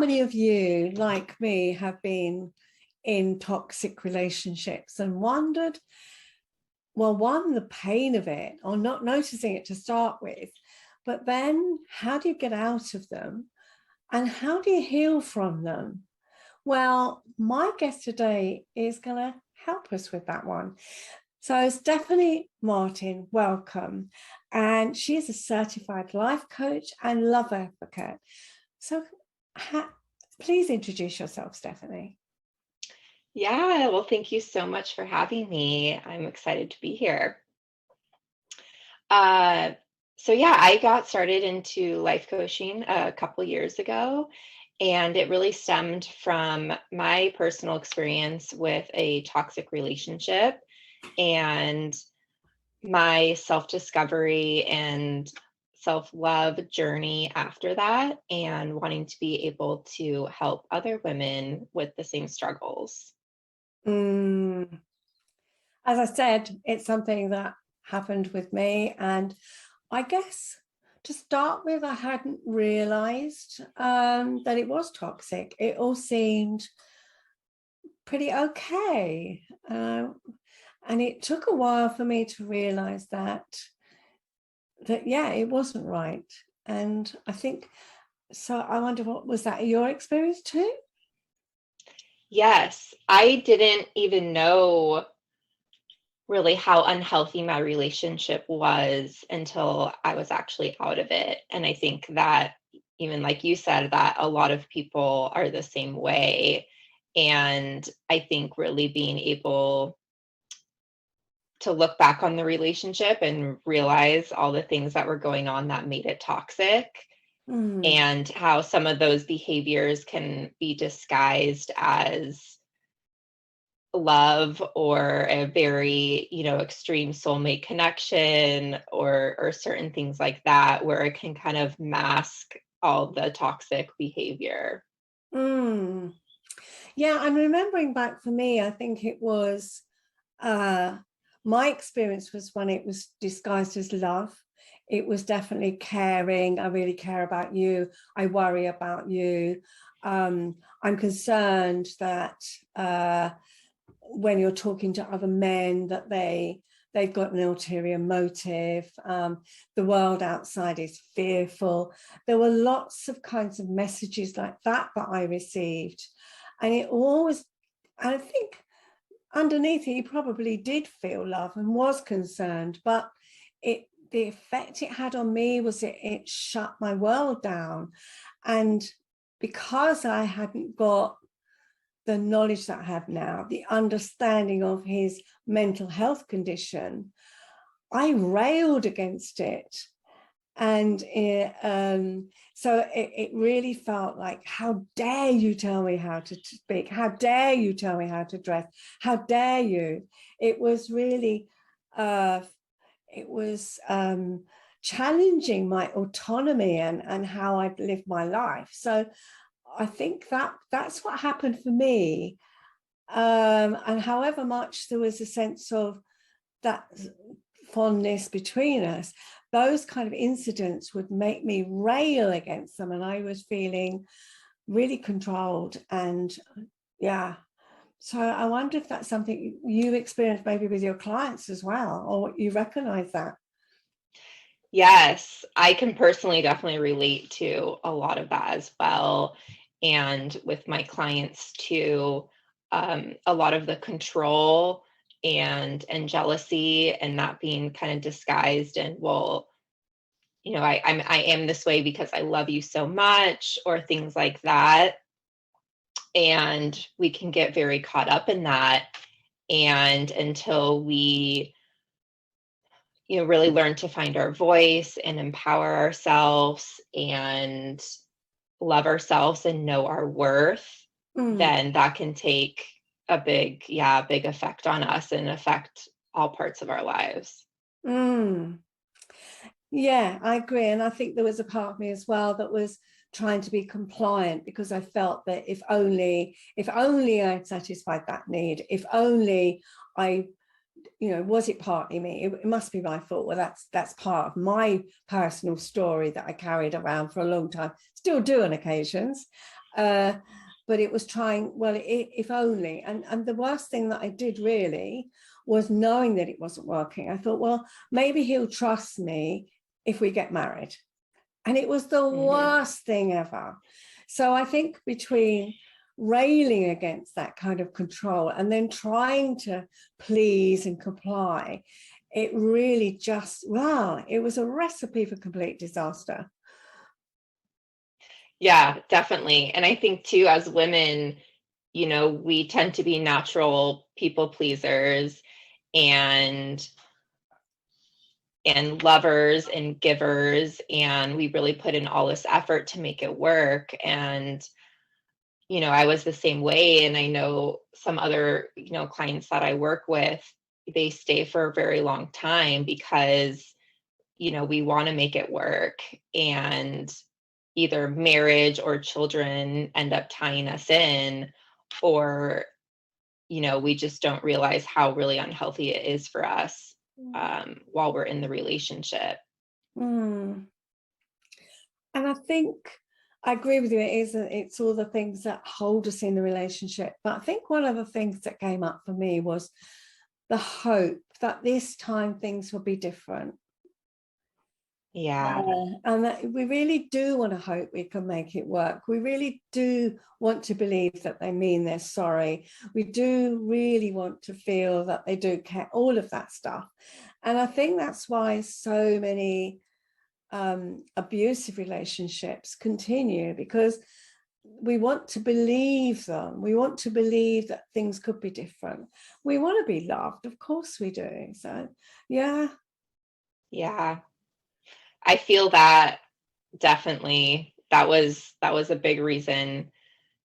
many of you, like me, have been in toxic relationships and wondered, well, one, the pain of it, or not noticing it to start with, but then how do you get out of them and how do you heal from them? Well, my guest today is going to help us with that one. So Stephanie Martin, welcome. And she is a certified life coach and love advocate. So please introduce yourself, Stephanie. Yeah, well, thank you so much for having me. I'm excited to be here. I got started into life coaching a couple years ago, and it really stemmed from my personal experience with a toxic relationship and my self-discovery and self-love journey after that, and wanting to be able to help other women with the same struggles. As I said, it's something that happened with me. And I guess to start with, I hadn't realized that it was toxic. It all seemed pretty okay. And it took a while for me to realize that yeah, it wasn't right. And I think, so I wonder, what was that your experience too? Yes, I didn't even know really how unhealthy my relationship was until I was actually out of it. And I think that, even like you said, that a lot of people are the same way. And I think really being able to look back on the relationship and realize all the things that were going on that made it toxic, and how some of those behaviors can be disguised as love or a very, extreme soulmate connection, or certain things like that, where it can kind of mask all the toxic behavior. Yeah, I'm remembering back for me, I think it was my experience was when it was disguised as love. It was definitely caring. I really care about you. I worry about you. I'm concerned that when you're talking to other men, that they've got an ulterior motive. The world outside is fearful. There were lots of kinds of messages like that I received. And it always, I think underneath he probably did feel love and was concerned, but the effect it had on me was it shut my world down. And because I hadn't got the knowledge that I have now, the understanding of his mental health condition, I railed against it. And so it really felt like, how dare you tell me how to speak? How dare you tell me how to dress? How dare you? It was really, challenging my autonomy and how I'd live my life. So I think that's what happened for me. And however much there was a sense of that fondness between us, those kind of incidents would make me rail against them, and I was feeling really controlled. And yeah, so I wonder if that's something you experienced maybe with your clients as well, or you recognize that. Yes, I can personally definitely relate to a lot of that as well. And with my clients too, a lot of the control and jealousy, and that being kind of disguised, and, well, I am this way because I love you so much, or things like that. And we can get very caught up in that. And until we, really learn to find our voice and empower ourselves and love ourselves and know our worth, then that can take a big effect on us and affect all parts of our lives. Yeah, I agree. And I think there was a part of me as well that was trying to be compliant, because I felt that if only I satisfied that need, if only I, was it partly me? It must be my fault. Well, that's part of my personal story that I carried around for a long time, still do on occasions. But it was trying, well, if only. And the worst thing that I did really was knowing that it wasn't working. I thought, well, maybe he'll trust me if we get married. And it was the worst thing ever. So I think between railing against that kind of control and then trying to please and comply, it really just, wow, it was a recipe for complete disaster. Yeah, definitely. And I think too, as women, you know, we tend to be natural people pleasers and lovers and givers, and we really put in all this effort to make it work. And you know, I was the same way, and I know some other, you know, clients that I work with, they stay for a very long time because, you know, we want to make it work, and either marriage or children end up tying us in, or you know, we just don't realize how really unhealthy it is for us while we're in the relationship. And I think I agree with you. It's all the things that hold us in the relationship. But I think one of the things that came up for me was the hope that this time things will be different. Yeah. And that we really do want to hope we can make it work. We really do want to believe that they mean they're sorry. We do really want to feel that they do care, all of that stuff. And I think that's why so many abusive relationships continue, because we want to believe them. We want to believe that things could be different. We want to be loved. Of course we do. So, yeah. Yeah. I feel that definitely. That was a big reason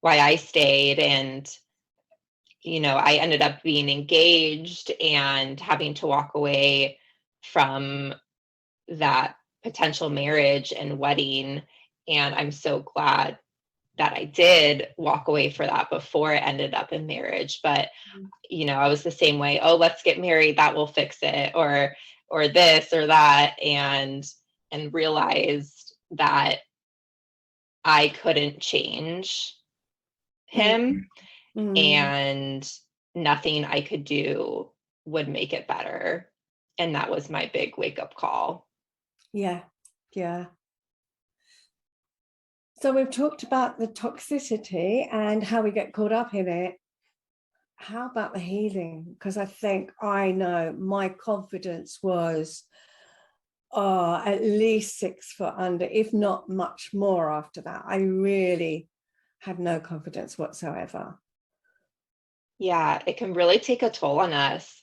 why I stayed. And you know, I ended up being engaged and having to walk away from that potential marriage and wedding. And I'm so glad that I did walk away for that before it ended up in marriage. But, you know, I was the same way. Oh, let's get married. That will fix it. Or this or that. And realized that I couldn't change him, and nothing I could do would make it better. And that was my big wake up call. Yeah. Yeah. So we've talked about the toxicity and how we get caught up in it. How about the healing? Because I know my confidence was at least 6 foot under, if not much more after that. I really had no confidence whatsoever. Yeah, it can really take a toll on us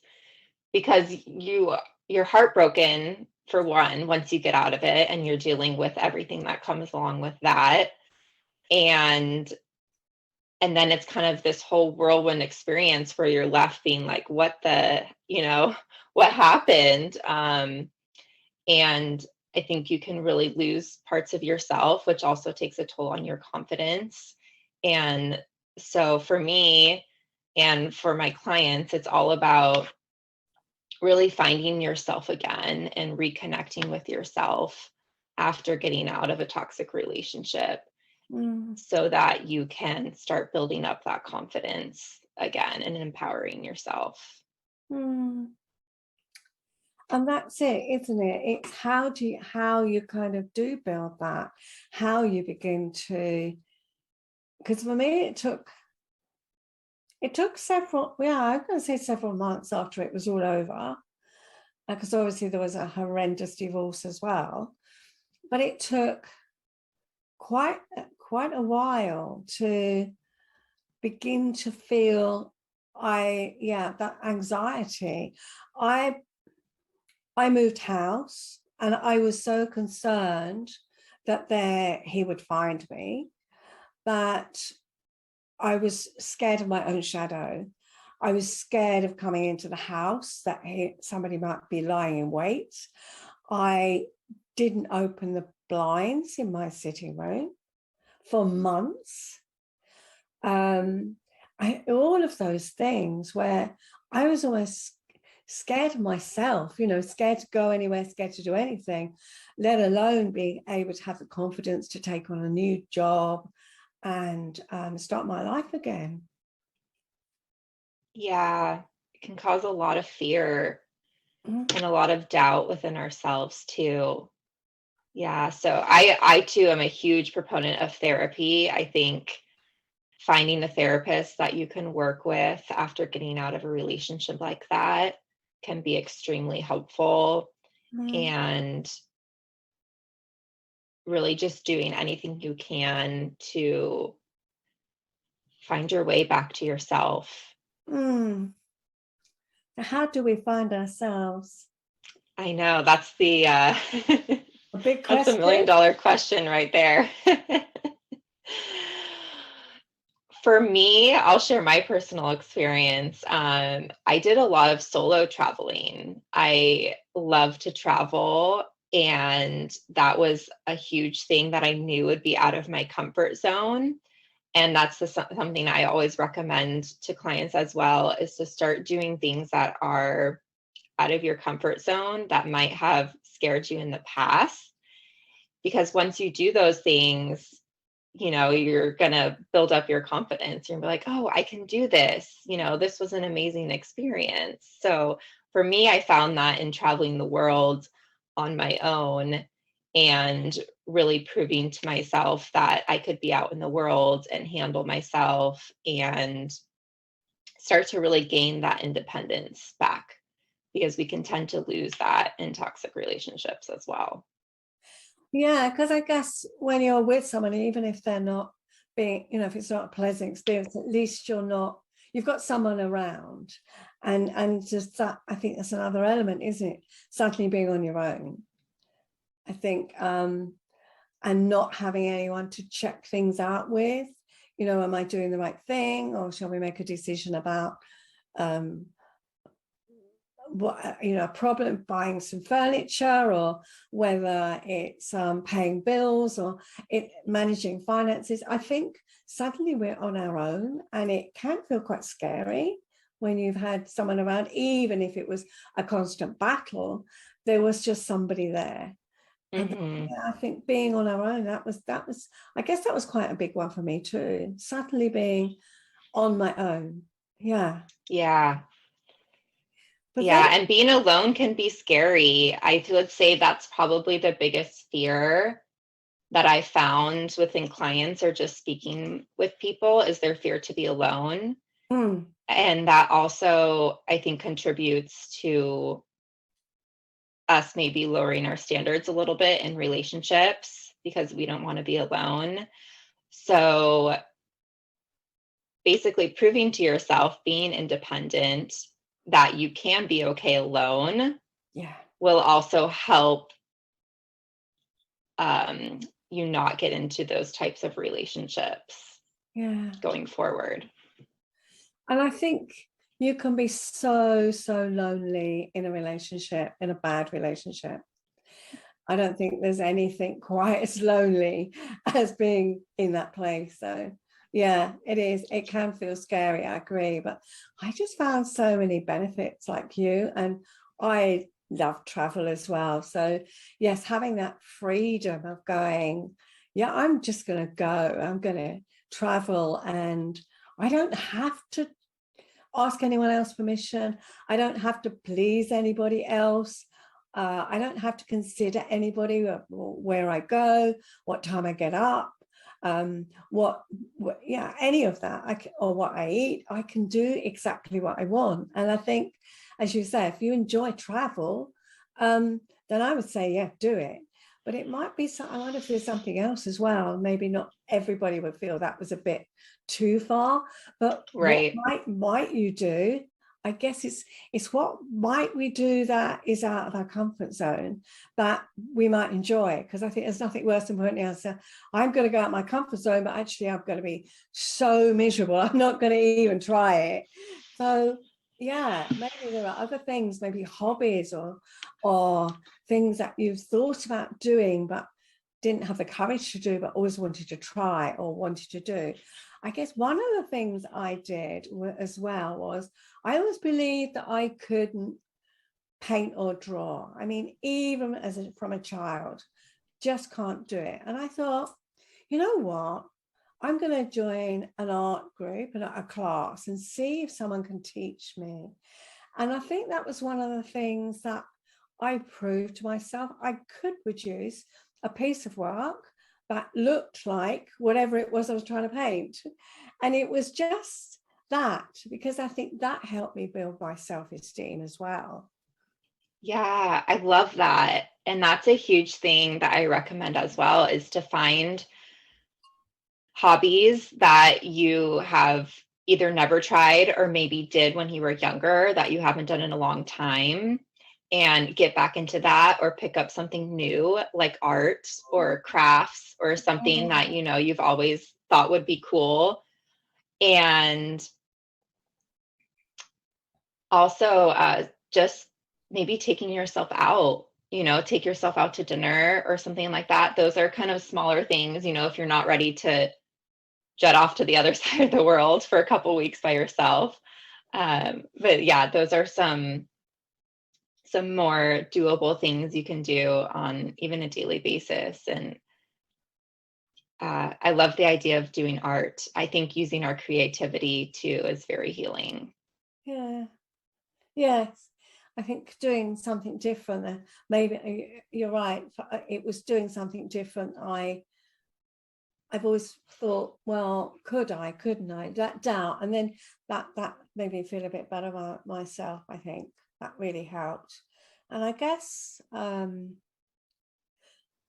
because you're heartbroken for one once you get out of it, and you're dealing with everything that comes along with that. And then it's kind of this whole whirlwind experience where you're left being like, what the, you know, what happened? And I think you can really lose parts of yourself, which also takes a toll on your confidence. And so for me and for my clients, it's all about really finding yourself again and reconnecting with yourself after getting out of a toxic relationship, so that you can start building up that confidence again and empowering yourself. And that's it, isn't it? It's how you kind of do build that, how you begin to, because for me it took several, I'm going to say several months after it was all over, because obviously there was a horrendous divorce as well. But it took quite a while to begin to feel that anxiety. I moved house, and I was so concerned that he would find me, that I was scared of my own shadow. I was scared of coming into the house, that somebody might be lying in wait. I didn't open the blinds in my sitting room for months. All of those things where I was almost scared of myself, scared to go anywhere, scared to do anything, let alone being able to have the confidence to take on a new job, and start my life again. Yeah, it can cause a lot of fear Mm. and a lot of doubt within ourselves too. Yeah, so I too am a huge proponent of therapy. I think finding a therapist that you can work with after getting out of a relationship like that can be extremely helpful, Mm. and really just doing anything you can to find your way back to yourself. Mm. How do we find ourselves? I know that's the A big that's a million question. dollar question right there. For me, I'll share my personal experience. I did a lot of solo traveling. I love to travel, and that was a huge thing that I knew would be out of my comfort zone. And that's something I always recommend to clients as well, is to start doing things that are out of your comfort zone that might have scared you in the past. Because once you do those things, you're going to build up your confidence. You're gonna be like, oh, I can do this. This was an amazing experience. So for me, I found that in traveling the world on my own and really proving to myself that I could be out in the world and handle myself and start to really gain that independence back, because we can tend to lose that in toxic relationships as well. Yeah, because I guess when you're with someone, even if they're not being, if it's not a pleasant experience, at least you've got someone around. And just that, I think that's another element, isn't it? Suddenly being on your own. I think, and not having anyone to check things out with, am I doing the right thing, or shall we make a decision about what, a problem buying some furniture, or whether it's paying bills, or managing finances. I think suddenly we're on our own, and it can feel quite scary when you've had someone around. Even if it was a constant battle, there was just somebody there. And Mm-hmm. yeah, I think being on our own, that was I guess that was quite a big one for me too, suddenly being on my own. Yeah. Yeah. But then Yeah, and being alone can be scary. I would say that's probably the biggest fear that I found within clients, or just speaking with people, is their fear to be alone. mm, And that also, I think, contributes to us maybe lowering our standards a little bit in relationships, because we don't want to be alone. So basically proving to yourself, being independent, that you can be okay alone, yeah. will also help um, you not get into those types of relationships Yeah. going forward. And I think you can be so, so lonely in a relationship, in a bad relationship. I don't think there's anything quite as lonely as being in that place. So yeah, it is. It can feel scary. I agree. But I just found so many benefits like you. And I love travel as well. So yes, having that freedom of going, yeah, I'm just going to go. I'm going to travel, and I don't have to ask anyone else permission. I don't have to please anybody else. I don't have to consider anybody, where I go, what time I get up, yeah, any of that, or what I eat. I can do exactly what I want. And I think, as you say, if you enjoy travel, then I would say, yeah, do it. But it might be I wonder if there's something else as well. Maybe not everybody would feel that was a bit too far, but what Right. might you do? I guess it's what might we do that is out of our comfort zone that we might enjoy. Because I think there's nothing worse than putting out, I'm going to go out my comfort zone, but actually I'm going to be so miserable, I'm not going to even try it. So yeah, maybe there are other things, maybe hobbies, or things that you've thought about doing but didn't have the courage to do, but always wanted to try or wanted to do. I guess one of the things I did as well was I always believed that I couldn't paint or draw. I mean, even from a child, just can't do it. And I thought, you know what? I'm going to join an art group and a class and see if someone can teach me. And I think that was one of the things that I proved to myself. I could produce a piece of work that looked like whatever it was I was trying to paint. And it was just that, because I think that helped me build my self-esteem as well. Yeah, I love that. And that's a huge thing that I recommend as well, is to find hobbies that you have either never tried or maybe did when you were younger that you haven't done in a long time, and get back into that, or pick up something new like art or crafts or something that you've always thought would be cool. And also just maybe taking yourself out, take yourself out to dinner or something like that. Those are kind of smaller things, if you're not ready to jet off to the other side of the world for a couple weeks by yourself. But yeah, those are some more doable things you can do on even a daily basis. And I love the idea of doing art. I think using our creativity too is very healing. Yeah. Yes. I think doing something different, maybe you're right. It was doing something different. I've always thought, well, couldn't I? That doubt. And then that made me feel a bit better about myself. I think that really helped. And I guess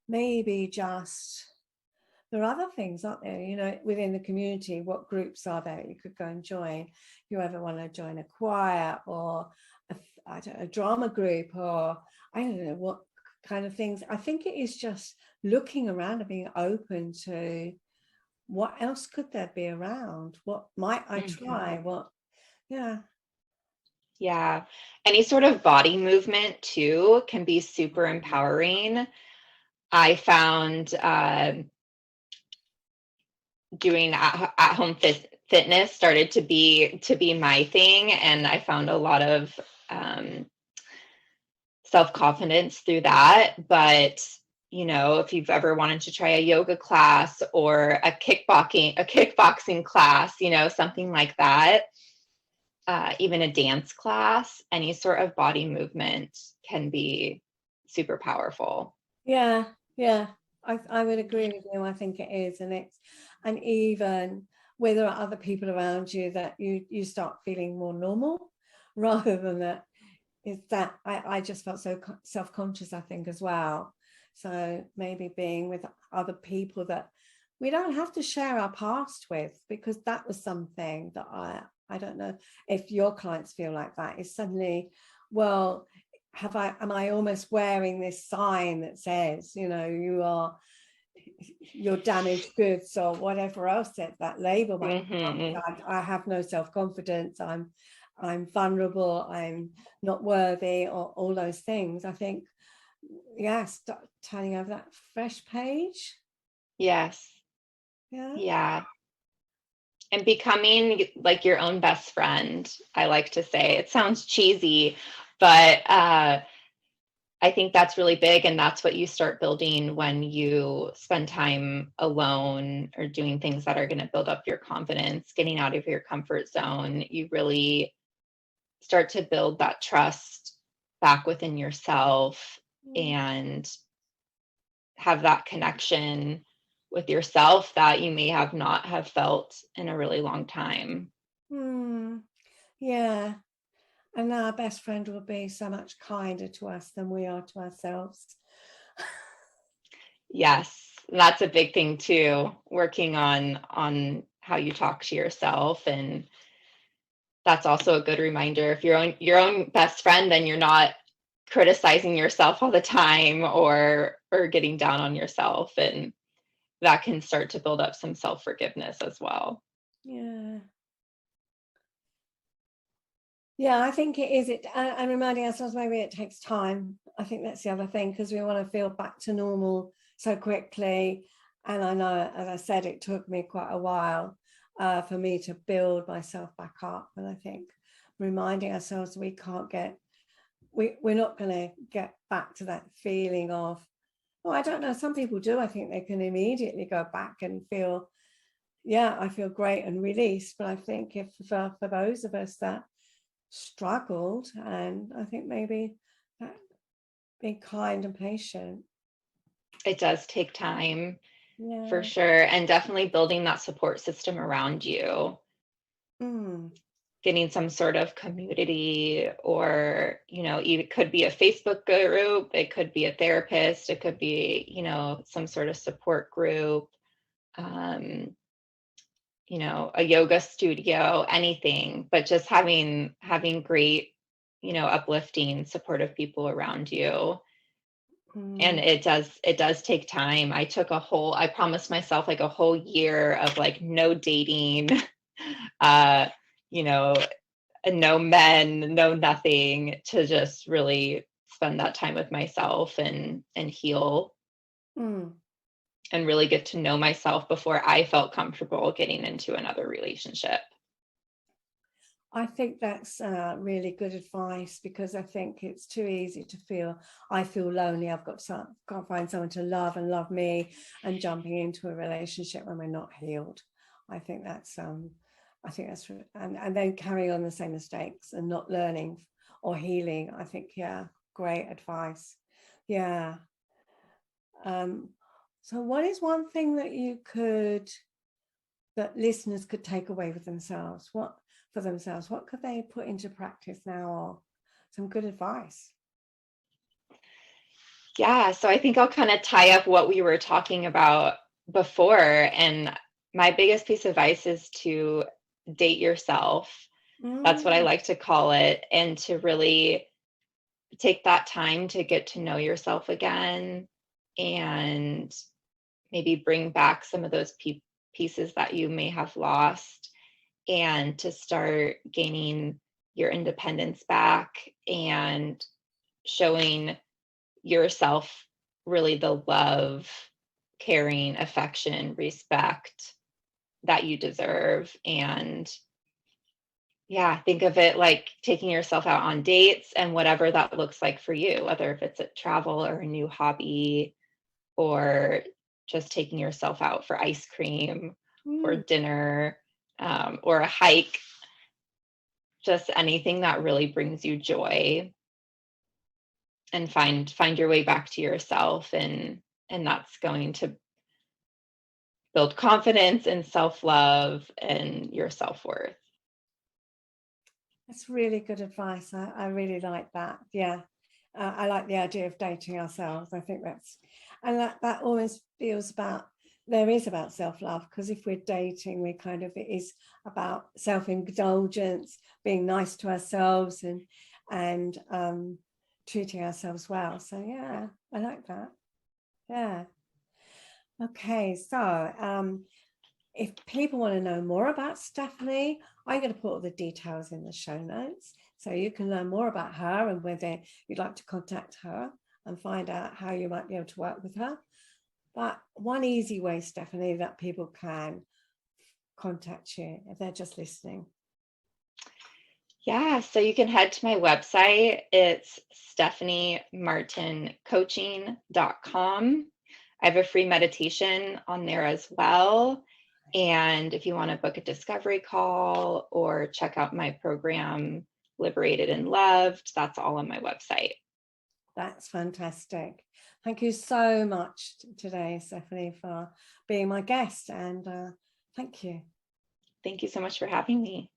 maybe just there are other things, aren't there? Within the community, what groups are there you could go and join? If you ever want to join a choir or a drama group, or I don't know what kind of things. I think it is just looking around and being open to what else could there be around? What might I try? Yeah. Yeah. Any sort of body movement too can be super empowering. I found doing at home fitness started to be my thing, and I found a lot of self-confidence through that. But if you've ever wanted to try a yoga class or a kickboxing class, something like that, even a dance class, any sort of body movement can be super powerful. Yeah. I would agree with you. I think it is. And even where there are other people around you, that you start feeling more normal rather than that. I just felt so self-conscious, I think, as well. So maybe being with other people that we don't have to share our past with, because that was something that I don't know if your clients feel like that, is suddenly, well, am I almost wearing this sign that says, you're damaged goods or whatever else that label might Mm-hmm. I have no self-confidence, I'm vulnerable, I'm not worthy, or all those things. I think, start turning over that fresh page. Yes. Yeah. And becoming like your own best friend, I like to say. It sounds cheesy, but I think that's really big. And that's what you start building when you spend time alone or doing things that are going to build up your confidence, getting out of your comfort zone. You really start to build that trust back within yourself and have that connection with yourself that you may have not have felt in a really long time. Yeah. And our best friend will be so much kinder to us than we are to ourselves. Yes, that's a big thing too, working on how you talk to yourself. And that's also a good reminder, if you're your own best friend, then you're not criticizing yourself all the time or getting down on yourself, and that can start to build up some self-forgiveness as well. Yeah, I think it is. And reminding ourselves maybe it takes time. I think that's the other thing, because we want to feel back to normal so quickly. And I know, as I said, it took me quite a while for me to build myself back up. And I think reminding ourselves we're not going to get back to that feeling of, I don't know, some people do. I think they can immediately go back and feel, yeah, I feel great and released. But I think if for those of us that struggled, and I think maybe that being kind and patient. It does take time for Yeah. sure. And definitely building that support system around you, Mm. getting some sort of community, or, it could be a Facebook group, it could be a therapist, it could be, some sort of support group, a yoga studio, anything, but just having great, uplifting, supportive people around you. And Mm. it does take time. I promised myself like a whole year of like no dating, uh, you know, no men, no nothing, to just really spend that time with myself and heal Mm. and really get to know myself before I felt comfortable getting into another relationship. I think that's really good advice, because I think it's too easy to feel, I feel lonely, I've got to find someone to love and love me, and jumping into a relationship when we're not healed. I think that's and then carrying on the same mistakes and not learning or healing. I think, yeah, great advice. Yeah. So what is one thing that listeners could take away with themselves? What could they put into practice now, or some good advice? Yeah, so I think I'll kind of tie up what we were talking about before. And my biggest piece of advice is to date yourself. That's what I Mm. like to call it. And to really take that time to get to know yourself again, and maybe bring back some of those pieces that you may have lost, and to start gaining your independence back and showing yourself really the love, caring, affection, respect that you deserve. And yeah, think of it like taking yourself out on dates, and whatever that looks like for you, whether if it's a travel or a new hobby, or just taking yourself out for ice cream or Mm. dinner, or a hike, just anything that really brings you joy, and find your way back to yourself. And that's going to build confidence and self-love and your self-worth. That's really good advice. I really like that. Yeah. I like the idea of dating ourselves. I think and that almost feels about self-love, because if we're dating, it is about self-indulgence, being nice to ourselves, and treating ourselves well. So yeah, I like that. Yeah. Okay. So if people want to know more about Stephanie, I'm going to put all the details in the show notes, so you can learn more about her and whether you'd like to contact her and find out how you might be able to work with her. But one easy way, Stephanie, that people can contact you if they're just listening. Yeah, so you can head to my website. It's stephaniemartincoaching.com. I have a free meditation on there as well. And if you want to book a discovery call or check out my program, Liberated and Loved, that's all on my website. That's fantastic. Thank you so much today, Stephanie, for being my guest, and thank you. Thank you so much for having me.